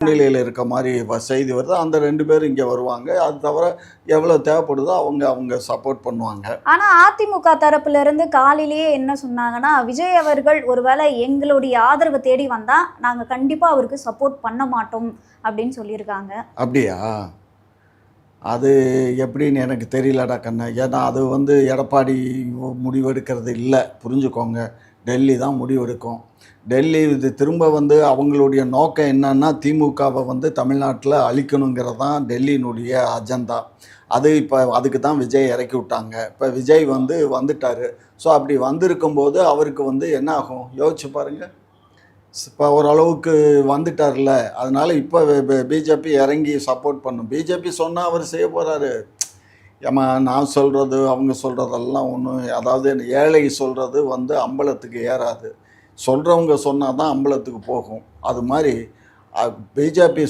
முன்னிலையில் இருக்க மாதிரி செய்தி வருது. அந்த 2 பேரும் இங்கே வருவாங்க. அது தவிர எவ்வளோ தேவைப்படுதோ அவங்க சப்போர்ட் பண்ணுவாங்க. ஆனால் அதிமுக தரப்புல இருந்து காலையிலேயே என்ன சொன்னாங்கன்னா, விஜய் அவர்கள் ஒருவேளை எங்களுடைய ஆதரவு தேடி வந்தால் நாங்கள் கண்டிப்பாக அவருக்கு சப்போர்ட் பண்ண மாட்டோம் அப்படின்னு சொல்லியிருக்காங்க. அப்படியா? அது எப்படின்னு எனக்கு தெரியலடா கண்ணா. ஏன்னா அது எடப்பாடி முடிவெடுக்கிறது இல்லை, புரிஞ்சுக்கோங்க. டெல்லி தான் முடிவெடுக்கும். டெல்லி இது திரும்ப அவங்களுடைய நோக்கம் என்னன்னா, திமுகவை தமிழ்நாட்டில் அழிக்கணுங்கிறது தான் டெல்லியினுடைய அஜெண்டா. இப்போ அதுக்கு தான் விஜய் இறக்கி விட்டாங்க. இப்போ விஜய் வந்துட்டார். ஸோ அப்படி வந்திருக்கும்போது அவருக்கு என்ன ஆகும் யோசிச்சு பாருங்கள். இப்போ ஓரளவுக்கு வந்துட்டார்ல, அதனால் இப்போ பிஜேபி இறங்கி சப்போர்ட் பண்ணும். பிஜேபி சொன்னால் அவர் செய்ய போகிறாரு. ஏமா நான் சொல்கிறது அவங்க சொல்கிறதெல்லாம் ஒன்றும், அதாவது ஏழை சொல்கிறது அம்பலத்துக்கு ஏறாது. சொல்கிறவங்க சொன்னால் தான் அம்பலத்துக்கு போகும். அது மாதிரி பிஜேபி